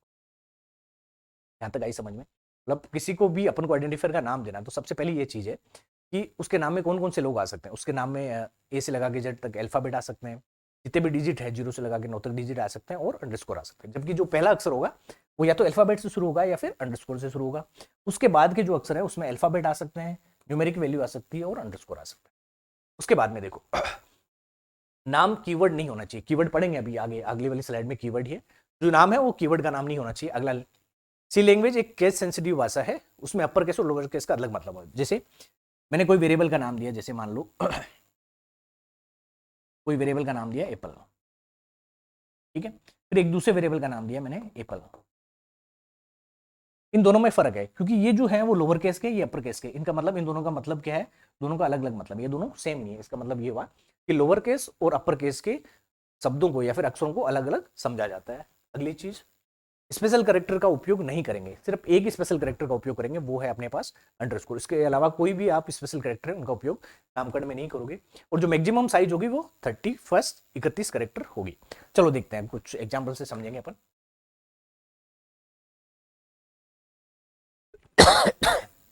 यहाँ तक आई समझ में। मतलब किसी को भी अपन को आइडेंटिफायर का नाम देना, तो सबसे पहले ये चीज है कि उसके नाम में कौन कौन से लोग आ सकते हैं। उसके नाम में ए से लगा के जेड तक अल्फाबेट आ सकते हैं, जितने भी डिजिट है 0 से लगा के 9 तक डिजिट आ सकते हैं, और अंडरस्कोर आ सकते हैं। जबकि जो पहला अक्षर होगा वो या तो अल्फाबेट से शुरू होगा या फिर अंडरस्कोर से शुरू होगा। उसके बाद के जो अक्षर है उसमें अल्फाबेट आ सकते हैं, न्यूमेरिक वैल्यू आ सकती है और अंडरस्कोर आ सकता है। उसके बाद में देखो नाम कीवर्ड नहीं होना चाहिए, कीवर्ड पढ़ेंगे अभी आगे, अगली वाली स्लाइड में कीवर्ड ही है। जो नाम है वो कीवर्ड का नाम नहीं होना चाहिए। अगला, सी लैंग्वेज एक केस सेंसिटिव भाषा है, उसमें अपर केस और लोअर केस का अलग मतलब है। जैसे मैंने कोई वेरिएबल का नाम दिया, जैसे मान लो कोई वेरिएबल का नाम दिया एप्पल, ठीक है, फिर एक दूसरे वेरिएबल का नाम दिया मैंने एप्पल। इन दोनों में फर्क है, क्योंकि ये जो है वो लोअर केस के, ये अपर केस के, इनका मतलब, इन दोनों का मतलब क्या है, दोनों का अलग अलग मतलब, ये दोनों सेम नहीं है। इसका मतलब ये हुआ कि लोअर केस और अपर केस के शब्दों को या फिर अक्षरों को अलग अलग समझा जाता है। अगली चीज, स्पेशल कैरेक्टर का उपयोग नहीं करेंगे, सिर्फ एक ही स्पेशल कैरेक्टर का उपयोग करेंगे, वो है अपने पास अंडरस्कोर। इसके अलावा कोई भी आप स्पेशल कैरेक्टर है उनका उपयोग नामकरण में नहीं करोगे। और जो मैक्सिमम साइज होगी वो 31 कैरेक्टर होगी। चलो देखते हैं, कुछ एग्जाम्पल से समझेंगे अपन।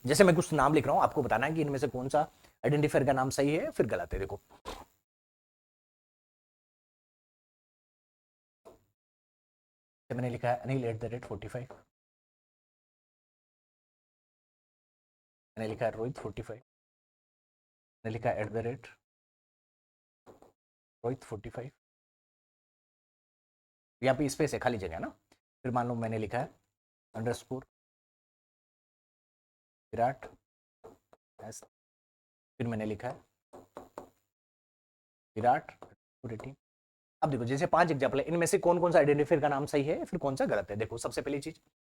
जैसे मैं कुछ नाम लिख रहा हूं, आपको बताना है कि इनमें से कौन सा आइडेंटिफायर का नाम सही है फिर गलत है। देखो मैंने लिखा है अनिल @45, मैंने लिखा है रोहित 45, मैंने लिखा है @रोहित 45, यहाँ पे स्पेस है, खाली जगह है ना। फिर मान लो मैंने लिखा है अंडरस्कोर विराट एस, फिर मैंने लिखा है विराट 18। अब देखो जैसे 5 एग्जाम्पल है, इनमें से कौन कौन सा आइडेंटिफायर का नाम सही है फिर कौन सा गलत है। देखो सबसे पहली चीज,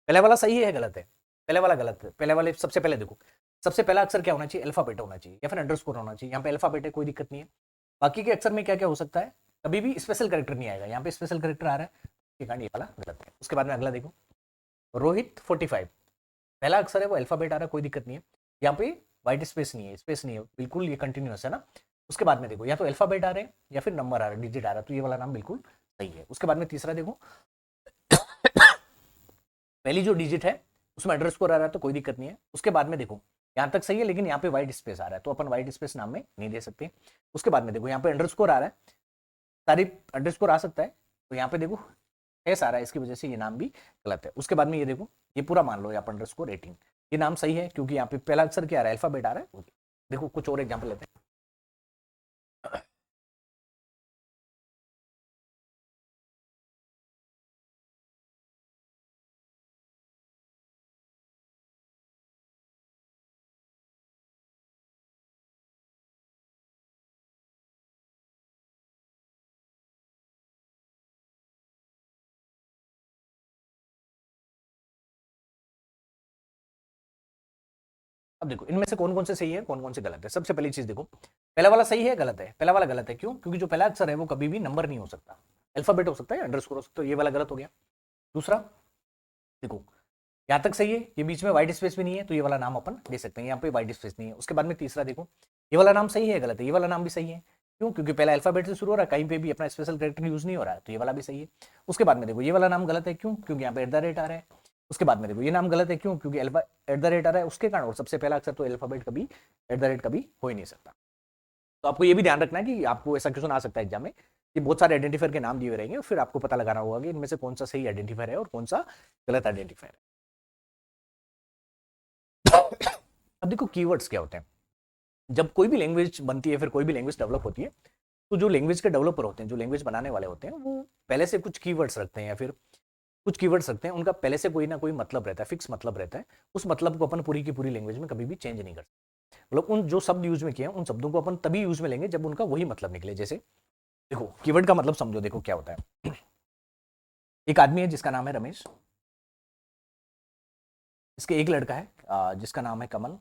पहले वाला सही है गलत है, पहले वाला गलत है। पहले वाले सबसे पहले देखो, सबसे पहला अक्षर क्या होना चाहिए, अल्फाबेट होना चाहिए या फिर अंडरस्कोर होना चाहिए। यहाँ पे अल्फाबेट है, कोई दिक्कत नहीं है। बाकी के अक्षर में क्या क्या हो सकता है, कभी भी स्पेशल कैरेक्टर नहीं आएगा। यहाँ पे स्पेशल कैरेक्टर आ रहा है, ये कांड ये वाला गलत है। उसके बाद में अगला देखो, रोहित 45, पहला अक्षर है वो अल्फाबेट आ रहा है, कोई दिक्कत नहीं है। यहाँ पे व्हाइट स्पेस नहीं है, स्पेस नहीं है, बिल्कुल ये कंटिन्यूअस है ना। उसके बाद में देखो या तो अल्फाबेट आ रहे हैं या फिर नंबर आ रहा है, डिजिट आ रहा है, तो ये वाला नाम बिल्कुल सही है। उसके बाद में तीसरा देखो, पहली जो डिजिट है उसमें अंडरस्कोर आ रहा है तो कोई दिक्कत नहीं है। उसके बाद में देखो यहाँ तक सही है, लेकिन यहाँ पे व्हाइट स्पेस आ रहा है तो अपन व्हाइट स्पेस नाम में नहीं दे सकते। उसके बाद में देखो यहाँ पे अंडरस्कोर आ रहा है, सारी अंडरस्कोर आ सकता है, तो यहाँ पे देखो एस आ रहा है, इसकी वजह से ये नाम भी गलत है। उसके बाद में ये देखो, ये पूरा मान लो यहाँ पर अंडरस्कोर 18, ये नाम सही है क्योंकि यहाँ पे पहला अक्षर क्या आ रहा है, अल्फाबेट आ रहा है। देखो कुछ और एग्जाम्पल लेते हैं। अब देखो इनमें से कौन कौन से सही है, कौन कौन से गलत है। सबसे पहली चीज देखो, पहला वाला सही है, गलत है। पहला वाला गलत है, क्यों? क्योंकि जो पहला अक्षर है वो कभी भी नंबर नहीं हो सकता, अल्फाबेट हो सकता है, अंडरस्कोर हो सकता है, ये वाला गलत हो गया। दूसरा देखो, यहां तक सही है, ये बीच में व्हाइट स्पेस भी नहीं है, तो ये वाला नाम अपन दे सकते हैं, यहाँ पे व्हाइट स्पेस नहीं है। उसके बाद में तीसरा देखो, ये वाला नाम सही है, गलत है, ये वाला नाम भी सही है, क्यों? क्योंकि पहला अल्फाबेट से शुरू हो रहा है, कहीं पे भी अपना स्पेशल कैरेक्टर यूज नहीं हो रहा है, तो ये वाला भी सही है। उसके बाद में देखो, ये वाला नाम गलत है, क्यों? क्योंकि यहाँ पे एट द रेट आ रहा है। उसके बाद में देखो, ये नाम गलत है, क्यों? क्योंकि एट द रेट आ रहा है उसके कारण, और सबसे पहला अक्षर तो अल्फाबेट कभी एट द रेट कभी हो ही नहीं सकता। तो आपको ये भी ध्यान रखना है कि आपको ऐसा क्वेश्चन आ सकता है एग्जाम में कि बहुत सारे आइडेंटिफायर के नाम दिए हुए रहेंगे, फिर आपको पता लगाना होगा कि इनमें से कौन सा सही आइडेंटिफायर है और कौन सा गलत आइडेंटिफायर है। अब देखो कीवर्ड्स क्या होते हैं। जब कोई भी लैंग्वेज बनती है, फिर कोई भी लैंग्वेज डेवलप होती है, तो जो लैंग्वेज के डेवलपर होते हैं, जो लैंग्वेज बनाने वाले होते हैं, वो पहले से कुछ कीवर्ड्स रखते हैं या फिर कुछ कीवर्ड्स रखते हैं, उनका पहले से कोई ना कोई मतलब रहता है, फिक्स मतलब रहता है। उस मतलब को अपन पूरी की पूरी लैंग्वेज में कभी भी चेंज नहीं कर सकते। मतलब उन जो शब्द यूज में किए हैं, उन शब्दों को अपन तभी यूज में लेंगे जब उनका वही मतलब निकले। जैसे देखो, कीवर्ड का मतलब समझो, देखो क्या होता है। एक आदमी है जिसका नाम है रमेश, इसके एक लड़का है जिसका नाम है कमल,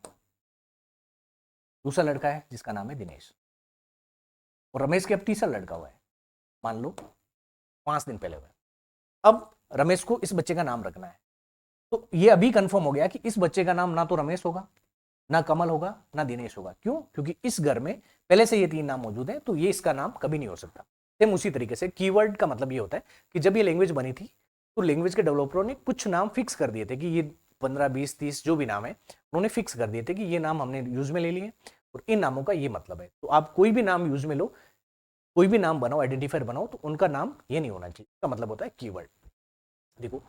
दूसरा लड़का है जिसका नाम है दिनेश, और रमेश के अब तीसरा लड़का हुआ है, मान लो 5 दिन पहले हुआ है। अब रमेश को इस बच्चे का नाम रखना है, तो ये अभी कंफर्म हो गया कि इस बच्चे का नाम ना तो रमेश होगा, ना कमल होगा, ना दिनेश होगा। क्यों? क्योंकि इस घर में पहले से ये 3 नाम मौजूद हैं, तो ये इसका नाम कभी नहीं हो सकता। सेम उसी तरीके से कीवर्ड का मतलब ये होता है कि जब ये लैंग्वेज बनी थी, तो लैंग्वेज के डेवलपरों ने कुछ नाम फिक्स कर दिए थे कि ये 15, 20, 30 जो भी नाम है, उन्होंने फिक्स कर दिए थे कि ये नाम हमने यूज में ले लिए और इन नामों का ये मतलब है। तो आप कोई भी नाम यूज में लो, कोई भी नाम बनाओ, आइडेंटिफायर बनाओ, तो उनका नाम ये नहीं होना चाहिए। इसका मतलब होता है कीवर्ड। देखो,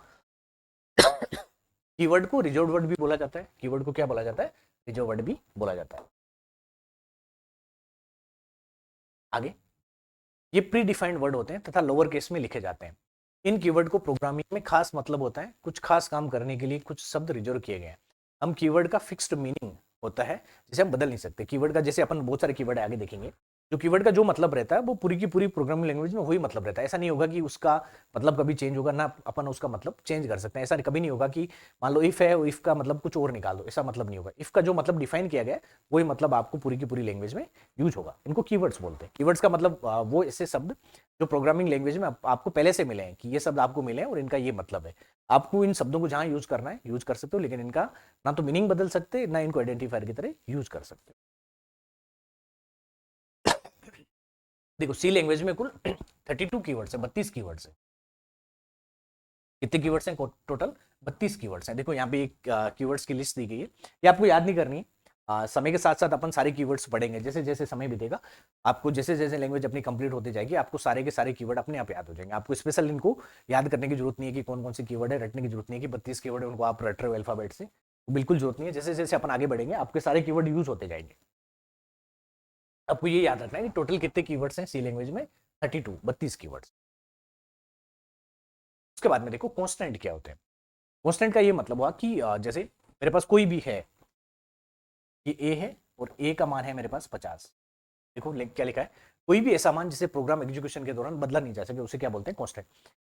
कीवर्ड को रिजर्व वर्ड भी बोला जाता है। कीवर्ड को क्या बोला जाता है? रिजर्व वर्ड भी बोला जाता है। आगे, ये प्री डिफाइंड वर्ड होते हैं तथा लोअर केस में लिखे जाते हैं। इन कीवर्ड को प्रोग्रामिंग में खास मतलब होता है, कुछ खास काम करने के लिए कुछ शब्द रिजर्व किए गए हैं। हम कीवर्ड का फिक्स्ड मीनिंग होता है जिसे हम बदल नहीं सकते। कीवर्ड का जैसे अपन बहुत सारे कीवर्ड आगे देखेंगे, जो कीवर्ड का जो मतलब रहता है वो पूरी की पूरी प्रोग्रामिंग लैंग्वेज में वही मतलब रहता है। ऐसा नहीं होगा कि उसका मतलब कभी चेंज होगा, ना अपन उसका मतलब चेंज कर सकते हैं। ऐसा कभी नहीं होगा कि मान लो इफ है, इफ का मतलब कुछ और निकाल दो, ऐसा मतलब नहीं होगा। इफ का जो मतलब डिफाइन किया गया है वही मतलब आपको पूरी की पूरी लैंग्वेज में यूज होगा। इनको कीवर्ड्स बोलते हैं। कीवर्ड्स का मतलब वो ऐसे शब्द जो प्रोग्रामिंग लैंग्वेज में आपको पहले से मिले हैं कि ये शब्द आपको मिले हैं और इनका ये मतलब है। आपको इन शब्दों को जहां यूज करना है यूज कर सकते हो, लेकिन इनका ना तो मीनिंग बदल सकते, ना इनको आइडेंटिफायर की तरह यूज कर सकते हो। देखो, सी लैंग्वेज में कुल 32 कीवर्ड्स है, 32 कीवर्ड्स है। कितने कीवर्ड्स हैं टोटल? 32 कीवर्ड्स हैं। देखो यहाँ पे एक कीवर्ड्स की लिस्ट दी गई है, ये आपको याद नहीं करनी है। समय के साथ साथ अपन सारे कीवर्ड्स पढ़ेंगे, जैसे जैसे समय बीतेगा आपको, जैसे जैसे लैंग्वेज अपनी कंप्लीट होती जाएगी, आपको सारे के सारे कीवर्ड अपने आप याद हो जाएंगे। आपको स्पेशल इनको याद करने की जरूरत नहीं है कि कौन कौन से कीवर्ड है, रटने की जरूरत नहीं है कि 32 कीवर्ड है उनको आप रट रहे हो अल्फाबेट से, बिल्कुल जरूरत नहीं है। जैसे जैसे अपन आगे बढ़ेंगे आपके सारे कीवर्ड यूज होते जाएंगे। आपको ये याद रखना है कि टोटल कितने कीवर्ड्स हैं सी लैंग्वेज में? 32 कीवर्ड्स। उसके बाद में देखो कॉन्स्टेंट क्या होते हैं। कॉन्स्टेंट का ये मतलब हुआ कि जैसे मेरे पास कोई भी है, ये ए है और ए का मान है मेरे पास 50। देखो क्या लिखा है, कोई भी ऐसा मान जिसे प्रोग्राम एग्जीक्यूशन के दौरान बदला नहीं जा सके उसे क्या बोलते हैं? कॉन्स्टेंट।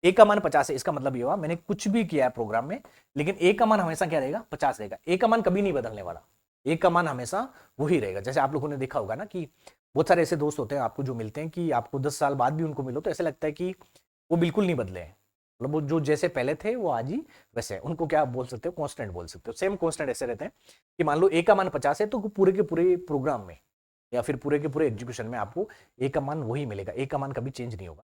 ए का मान 50 है, इसका मतलब ये हुआ मैंने कुछ भी किया है प्रोग्राम में, लेकिन ए का मान हमेशा क्या रहेगा? 50 रहेगा। ए का मान कभी नहीं बदलने वाला, ए का मान हमेशा वही रहेगा। जैसे आप लोगों ने देखा होगा ना कि बहुत सारे ऐसे दोस्त होते हैं आपको जो मिलते हैं कि आपको 10 साल बाद भी उनको मिलो तो ऐसा लगता है कि वो बिल्कुल नहीं बदले हैं। मतलब वो जो जैसे पहले थे वो आज ही वैसे हैं। उनको क्या आप बोल सकते हो? कॉन्स्टेंट बोल सकते हो। सेम कॉन्स्टेंट ऐसे रहते हैं कि मान लो ए का मान 50 है, तो पूरे के पूरे प्रोग्राम में या फिर पूरे के पूरे एग्जीक्यूशन में आपको ए का मान वही मिलेगा, ए का मान कभी चेंज नहीं होगा।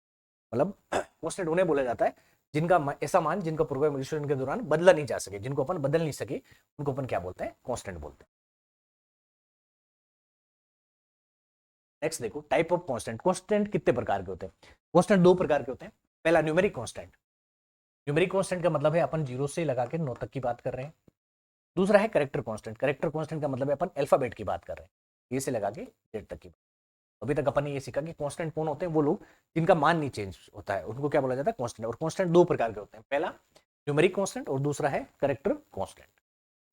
मतलब कॉन्स्टेंट उन्हें बोला जाता है जिनका ऐसा मान जिनका प्रोग्राम एग्जीक्यूशन के दौरान बदला नहीं जा सके, जिनको अपन बदल नहीं सके, उनको अपन क्या बोलते हैं? कॉन्स्टेंट बोलते हैं। नेक्स्ट देखो, टाइप ऑफ कॉन्स्टेंट। कॉन्स्टेंट कितने प्रकार के होते हैं? कॉन्स्टेंट 2 प्रकार के होते हैं। पहला न्यूमेरिक कॉन्स्टेंट। न्यूमेरिक कॉन्स्टेंट का मतलब है अपन 0 से लगा के 9 तक की बात कर रहे हैं। दूसरा है करेक्टर कॉन्स्टेंट। करेक्टर कॉन्स्टेंट का मतलब है अपन अल्फाबेट की बात कर रहे हैं, ए से लगा के जेड तक की। अभी तक अपन ने ये सीखा कि कांस्टेंट कौन होते हैं? वो लोग जिनका मान नहीं चेंज होता है, उनको क्या बोला जाता है? कांस्टेंट। और कांस्टेंट 2 प्रकार के होते हैं, पहला न्यूमेरिक कांस्टेंट और दूसरा है करेक्टर कांस्टेंट।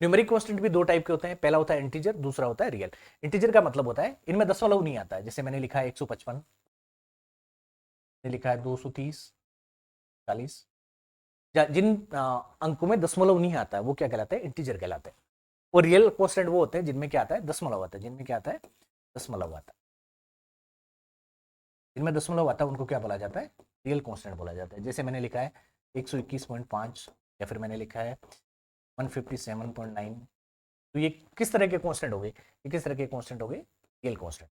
न्यूमेरिक कांस्टेंट भी 2 टाइप के होते हैं, पहला होता है इंटीजर, दूसरा होता है रियल। इंटीजर का मतलब होता है इनमें दशमलव नहीं आता है, जैसे मैंने लिखा है 155, लिखा है 230, 40, जिन अंकों में दशमलव नहीं आता है वो क्या कहलाते हैं? इंटीजर कहलाते हैं। और रियल कांस्टेंट वो होते हैं जिनमें क्या आता है, दशमलव आता है, जिनमें क्या आता है, दशमलव आता है, जिनमें दशमलव आता है उनको क्या बोला जाता है, रियल कांस्टेंट बोला जाता है। जैसे मैंने लिखा है 121.5 या फिर मैंने लिखा है 157.9, तो ये किस तरह के कांस्टेंट हो गए, ये किस तरह के कांस्टेंट हो गए, रियल कांस्टेंट।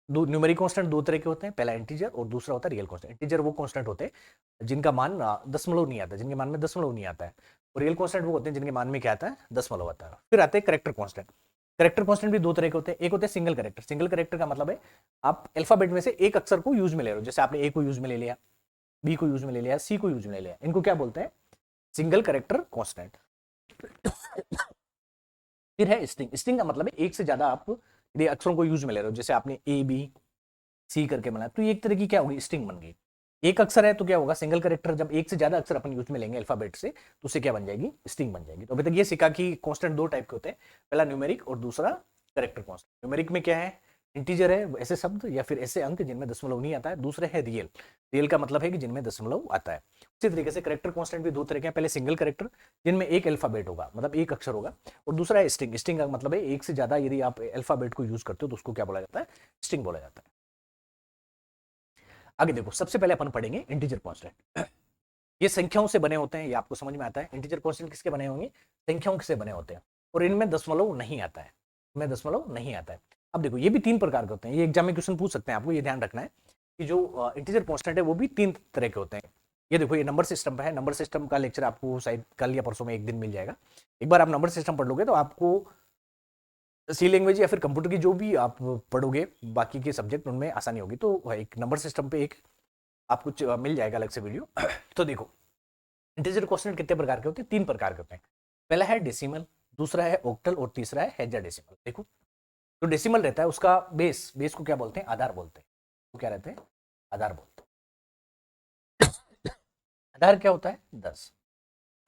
दो न्यूमेरिक कांस्टेंट दो तरह के होते हैं, पहला इंटीजर और दूसरा होता है रियल कांस्टेंट। इंटीजर वो कांस्टेंट होते हैं जिनका मान दशमलव नहीं आता, जिनके मान में दशमलव नहीं आता है, और रियल कांस्टेंट वो होते हैं जिनके मान में क्या आता है, दशमलव आता है। फिर आते हैं करेक्टर कांस्टेंट। करेक्टर कांस्टेंट भी दो तरह के होते हैं, एक होते हैं सिंगल करेक्टर। सिंगल करेक्टर का मतलब है आप अल्फाबेट में से एक अक्षर को यूज में ले रहे हो, जैसे आपने ए को यूज में ले लिया, बी को यूज में ले लिया, सी को यूज में ले लिया, इनको क्या बोलते हैं, सिंगल करेक्टर कांस्टेंट। फिर है स्ट्रिंग। स्ट्रिंग का मतलब है एक से ज्यादा आप यदि अक्षरों को यूज में ले रहे हो, जैसे आपने ए बी सी करके बनाया, तो ये एक तरह की क्या होगी, स्ट्रिंग बन गई। एक अक्षर है तो क्या होगा, सिंगल करेक्टर। जब एक से ज्यादा अक्षर अपन यूज में लेंगे अल्फाबेट से, तो उससे क्या बन जाएगी, स्ट्रिंग बन जाएगी। तो अभी तक ये सीखा कि कांस्टेंट दो टाइप के होते हैं, पहला न्यूमेरिक और दूसरा करेक्टर कांस्टेंट। न्यूमेरिक में क्या है, इंटीजर है, ऐसे शब्द या फिर ऐसे अंक जिनमें दशमलव नहीं आता है। दूसरे है रियल। रियल का मतलब है कि जिनमें दशमलव आता है। उसी तरीके से करेक्टर कांस्टेंट भी दो तरह के हैं, पहले सिंगल करेक्टर जिनमें एक अल्फाबेट होगा, मतलब एक अक्षर होगा, और दूसरा है स्ट्रिंग। स्ट्रिंग का मतलब है एक से ज्यादा यदि आप अल्फाबेट को यूज करते हो तो उसको क्या बोला जाता है, स्ट्रिंग बोला जाता है। आगे देखो, सबसे पहले अपन पढ़ेंगे इंटीजर कांस्टेंट। ये संख्याओं से बने होते हैं, ये आपको समझ में आता है। इंटीजर कांस्टेंट किसके बने होंगे, संख्याओं से बने होते हैं, और इनमें दशमलव नहीं आता है, इनमें दशमलव नहीं आता है। अब देखो, ये भी तीन प्रकार के होते हैं, ये एग्जाम में क्वेश्चन पूछ सकते हैं, आपको ये ध्यान रखना है कि जो इंटीजर कांस्टेंट है वो भी तीन तरह के होते हैं। ये देखो, ये नंबर सिस्टम पे है। नंबर सिस्टम का लेक्चर आपको शायद कल या परसों में एक दिन मिल जाएगा। एक बार आप नंबर सिस्टम पढ़ लोगे तो आपको सी लैंग्वेज या फिर कंप्यूटर की जो भी आप पढ़ोगे बाकी के सब्जेक्ट, उनमें आसानी होगी। तो एक नंबर सिस्टम पे एक आपको मिल जाएगा अलग से वीडियो। तो देखो, इंटीजर कांस्टेंट कितने प्रकार के होते हैं, तीन प्रकार के होते हैं। पहला है डेसिमल, दूसरा है ऑक्टल और तीसरा है हेक्साडेसिमल। देखो, जो डेसिमल रहता है उसका बेस, बेस को क्या बोलते हैं, आधार बोलते हैं। वो क्या रहते हैं, आधार बोलते हैं। आधार क्या होता है, 10।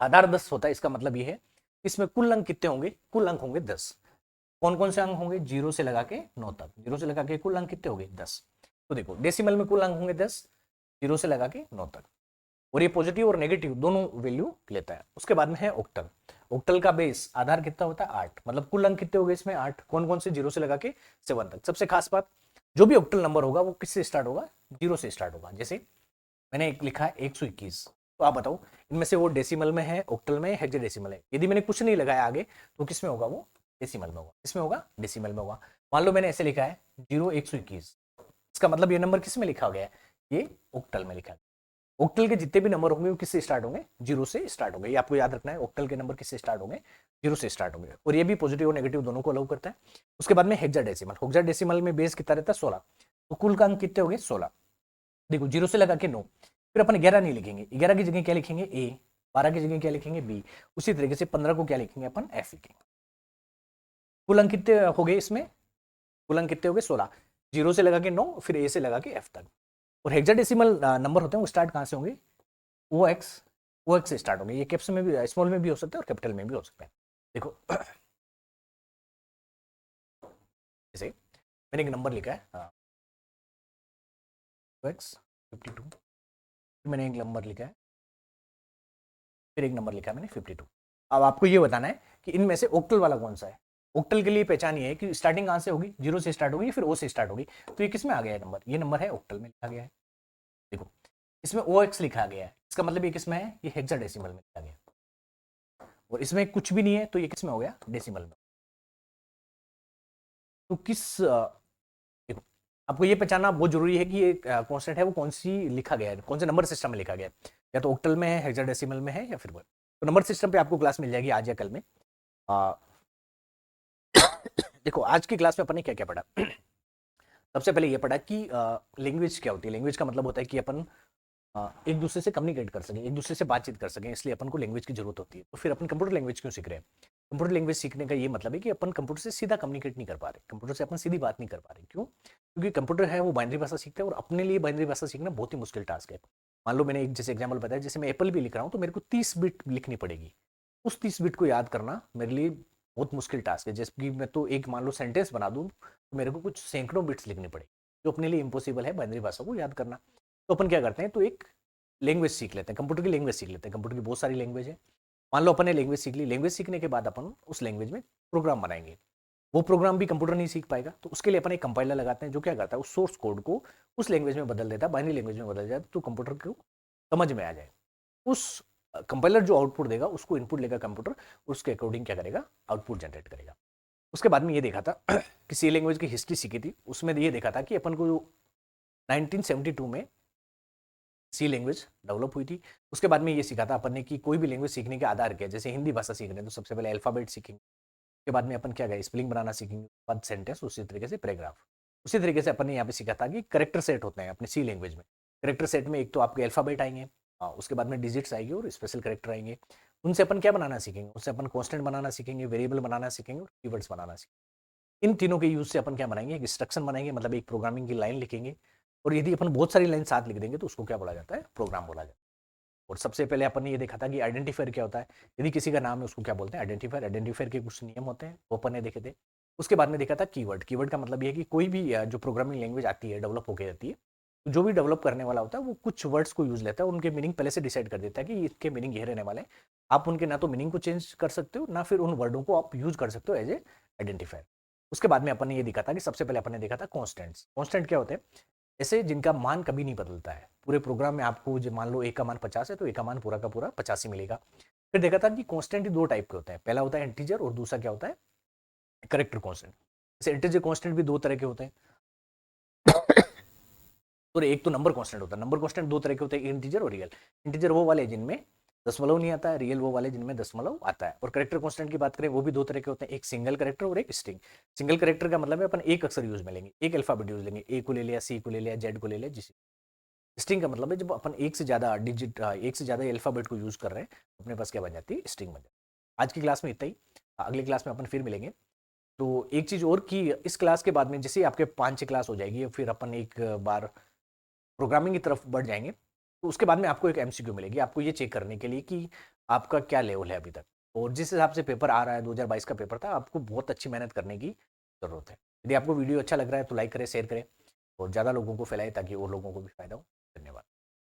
आधार 10 होता है, इसका मतलब ये है इसमें कुल अंक कितने होंगे, कुल अंक होंगे 10। कौन कौन से अंक होंगे, 0 से लगा के 9 तक। 0 से लगा के कुल अंक कितने होंगे, 10। तो देखो, डेसिमल में कुल अंक होंगे 10, 0 से लगा के 9 तक, और ये पॉजिटिव और नेगेटिव दोनों वैल्यू लेता है। उसके बाद में है ऑक्टल। ऑक्टल का बेस, आधार कितना होता है, 8, मतलब कुल अंक कितने हो गए इसमें, 8। कौन कौन से, 0 से लगा के 7 तक। सबसे खास बात, जो भी ऑक्टल नंबर होगा वो किससे स्टार्ट होगा, 0 से स्टार्ट होगा। जैसे मैंने एक लिखा है 121, तो आप बताओ इनमें से वो डेसिमल में है, ऑक्टल में है, हेक्साडेसिमल है। यदि मैंने कुछ नहीं लगाया आगे तो किस में होगा, वो डेसिमल में होगा। किसमें होगा, डेसिमल में होगा। मान लो मैंने ऐसे लिखा है 0 121, इसका मतलब ये नंबर किस में लिखा गया है, ये ऑक्टल में लिखा है। ऑक्टल के जितने भी नंबर होंगे वो किससे स्टार्ट होंगे, 0 से स्टार्ट होंगे। ये आपको याद रखना है, ऑक्टल के नंबर किससे स्टार्ट होंगे, 0 से स्टार्ट होंगे। और ये भी पॉजिटिव और नेगेटिव दोनों को अलाउ करता है। उसके बाद में हेक्साडेसिमल। हेक्साडेसिमल में बेस कितना रहता है, 16, तो कुल का अंक कितने हो गए, 16। देखो, 0 से लगा के 9, फिर अपन 11 नहीं लिखेंगे, 11 की जगह क्या लिखेंगे, ए। 12 की जगह क्या लिखेंगे, बी। उसी तरीके से 15 को क्या लिखेंगे, अपन एफ लिखेंगे। कुल अंक कितने हो गए इसमें, कुल अंक कितने हो गए, 16। 0 से लगा के 9, फिर ए से लगा के एफ तक। और हेक्साडेसिमल नंबर होते हैं वो स्टार्ट कहाँ से होंगे, ओ एक्स से स्टार्ट होंगे। ये कैप्स में भी, स्मॉल में भी हो सकते हैं और कैपिटल में भी हो सकते हैं। देखो, जैसे मैंने एक नंबर लिखा है ओ एक्स 52, मैंने एक नंबर लिखा है, फिर एक नंबर लिखा है मैंने 52। अब आपको ये बताना है कि इनमें से ऑक्टल वाला कौन सा है। ऑक्टल के लिए पहचान ये है कि स्टार्टिंग कहाँ से होगी, 0 से स्टार्ट होगी, फिर ओ से स्टार्ट होगी। तो ये किस में आ गया है नंबर, ये नंबर है ऑक्टल में लिखा गया है। देखो, इसमें ओ एक्स लिखा गया है, इसका मतलब ये किस में है, ये हेक्साडेसिमल में लिखा गया है। और इसमें कुछ भी नहीं है तो ये किस में हो गया, डेसिमल में। तो देखो, आपको ये पहचानना बहुत जरूरी है कि ये कांस्टेंट है वो कौन सी लिखा गया है, कौन से नंबर सिस्टम में लिखा गया है, या तो ऑक्टल में है, हेक्साडेसिमल में है, या फिर वो। तो नंबर सिस्टम पे आपको क्लास मिल जाएगी आज या कल में। आ, देखो, आज की क्लास में अपन ने क्या क्या पढ़ा। सबसे पहले ये पढ़ा कि लैंग्वेज क्या होती है। लैंग्वेज का मतलब होता है कि अपन एक दूसरे से कम्युनिकेट कर सकें, एक दूसरे से बातचीत कर सकें, इसलिए अपन को लैंग्वेज की जरूरत होती है। तो फिर अपन कंप्यूटर लैंग्वेज क्यों सीख रहे हैं, कंप्यूटर लैंग्वेज सीखने का ये मतलब है कि अपन कंप्यूटर से सीधा कम्युनिकेट नहीं कर पा रहे, कंप्यूटर से अपन सीधी बात नहीं कर पा रहे। क्यों, क्योंकि कंप्यूटर है वो बाइनरी भाषा सीखता है, और अपने लिए बाइनरी भाषा सीखना बहुत ही मुश्किल टास्क है। मान लो मैंने एक जैसे एग्जाम्पल बताया, जैसे मैं एप्पल भी लिख रहा हूँ तो मेरे को 30 बिट लिखनी पड़ेगी। उस 30 बिट को याद करना मेरे लिए बहुत मुश्किल टास्क है। जैसे कि मैं तो एक मान लो सेंटेंस बना दूँ तो मेरे को कुछ सैकड़ों बिट्स लिखनी पड़ेगी, जो अपने लिए इम्पॉसिबल है बाइनरी भाषा को याद करना। तो अपन क्या करते हैं, तो एक लैंग्वेज सीख लेते हैं, कंप्यूटर की लैंग्वेज सीख लेते हैं। कंप्यूटर की बहुत सारी लैंग्वेज है, मान लो अपन ने लैंग्वेज सीख ली, लैंग्वेज सीखने के बाद अपन उस लैंग्वेज में प्रोग्राम बनाएंगे। वो प्रोग्राम भी कंप्यूटर नहीं सीख पाएगा, तो उसके लिए अपन एक कंपाइलर लगाते हैं जो क्या करता है, उस सोर्स कोड को उस लैंग्वेज में बदल देता है, बाइनरी लैंग्वेज में बदल जाता है, तो कंप्यूटर को समझ में आ जाए। उस कंपाइलर जो आउटपुट देगा उसको इनपुट लेगा कंप्यूटर, उसके अकॉर्डिंग क्या करेगा, आउटपुट जनरेट करेगा। उसके बाद में ये देखा था कि सी लैंग्वेज की हिस्ट्री सीखी थी, उसमें ये देखा था कि अपन को 1972 में सी लैंग्वेज डेवलप हुई थी। उसके बाद में ये सीखा था अपन ने कि कोई भी लैंग्वेज सीखने के आधार क्या है, जैसे हिंदी भाषा सीख रहे हैं तो सबसे पहले अल्फाबेट सीखेंगे, उसके बाद में अपन क्या गए, स्पेलिंग बनाना सीखेंगे, बाद सेंटेंस, उसी तरीके से पैराग्राफ। उसी तरीके से अपन ने यहाँ पे सीखा था कि करेक्टर सेट होते हैं अपने सी लैंग्वेज में। करेक्टर सेट में एक तो आपके अल्फाबेट आएंगे, उसके बाद में डिजिट्स आएंगे और स्पेशल करेक्टर आएंगे। उनसे अपन क्या बनाना सीखेंगे, उससे अपन कॉन्स्टेंट बनाना सीखेंगे, वेरिएबल बनाना सीखेंगे और कीवर्ड्स बनाना सीखेंगे। इन तीनों के यूज से अपन क्या बनाएंगे, एक इंस्ट्रक्शन बनाएंगे, मतलब एक प्रोग्रामिंग की लाइन लिखेंगे। और यदि अपन बहुत सारी लाइन साथ लिख देंगे तो उसको क्या बोला जाता है, प्रोग्राम बोला जाता है। और सबसे पहले अपन ने ये देखा था कि आइडेंटिफायर क्या होता है, यदि किसी का नाम है उसको क्या बोलते हैं, आइडेंटिफायर। आइडेंटिफायर के कुछ नियम होते हैं, वो अपन ने देखे थे। उसके बाद में देखा था कीवर्ड। कीवर्ड का मतलब ये है कि कोई भी जो प्रोग्रामिंग लैंग्वेज आती है, डेवलप होकर आती है, तो जो भी डेवलप करने वाला होता है वो कुछ वर्ड्स को यूज लेता है, उनके मीनिंग पहले से डिसाइड कर देता है कि इसके मीनिंग ये रहने वाले हैं। आप उनके ना तो मीनिंग को चेंज कर सकते हो, ना फिर उन वर्डों को आप यूज कर सकते हो एज ए आइडेंटिफायर। उसके बाद में अपन ने ये देखा था कि सबसे पहले अपन ने देखा था कॉन्स्टेंट्स। कॉन्स्टेंट क्या होते हैं, ऐसे जिनका मान कभी नहीं बदलता है। पूरे प्रोग्राम में आपको जो मान लो ए का मान 50 है तो ए का मान पूरा का पूरा 50 ही मिलेगा। फिर देखा था कि कॉन्स्टेंट दो टाइप के होते हैं, पहला होता है इंटीजर और दूसरा क्या होता है, करेक्टर कॉन्स्टेंट। जैसे इंटीजर कॉन्स्टेंट भी दो तरह के होते हैं और एक तो नंबर कांस्टेंट होता है। नंबर कांस्टेंट दो तरह के होते हैं, इंटीजर और रियल। इंटीजर वो वाले जिनमें दशमलव नहीं आता है, रियल वो वाले जिनमें दशमलव आता है। और करेक्टर कांस्टेंट की बात करें वो भी दो तरह के होते हैं, एक सिंगल करेक्टर और एक स्ट्रिंग। सिंगल करेक्टर का मतलब है अपन एक अक्षर यूज में लेंगे, एक अल्फाबेट यूज लेंगे, ए को ले लिया, सी को ले लिया, जेड को ले लिया, जिस। स्ट्रिंग का मतलब है जब अपन एक से ज्यादा डिजिट, एक से ज्यादा अल्फाबेट को यूज कर रहे हैं, अपने पास क्या बन जाती है, स्ट्रिंग बन जाती है। आज की क्लास में इतना ही, अगली क्लास में अपन फिर मिलेंगे। तो एक चीज और कि इस क्लास के बाद में जैसे आपके 5-6 क्लास हो जाएगी, फिर अपन एक बार प्रोग्रामिंग की तरफ बढ़ जाएंगे, तो उसके बाद में आपको एक एमसीक्यू मिलेगी, आपको ये चेक करने के लिए कि आपका क्या लेवल है अभी तक। और जिस हिसाब से पेपर आ रहा है, 2022 का पेपर था, आपको बहुत अच्छी मेहनत करने की जरूरत है। यदि आपको वीडियो अच्छा लग रहा है तो लाइक करें, शेयर करें और ज़्यादा लोगों को फैलाएं ताकि और लोगों को भी फायदा हो। धन्यवाद।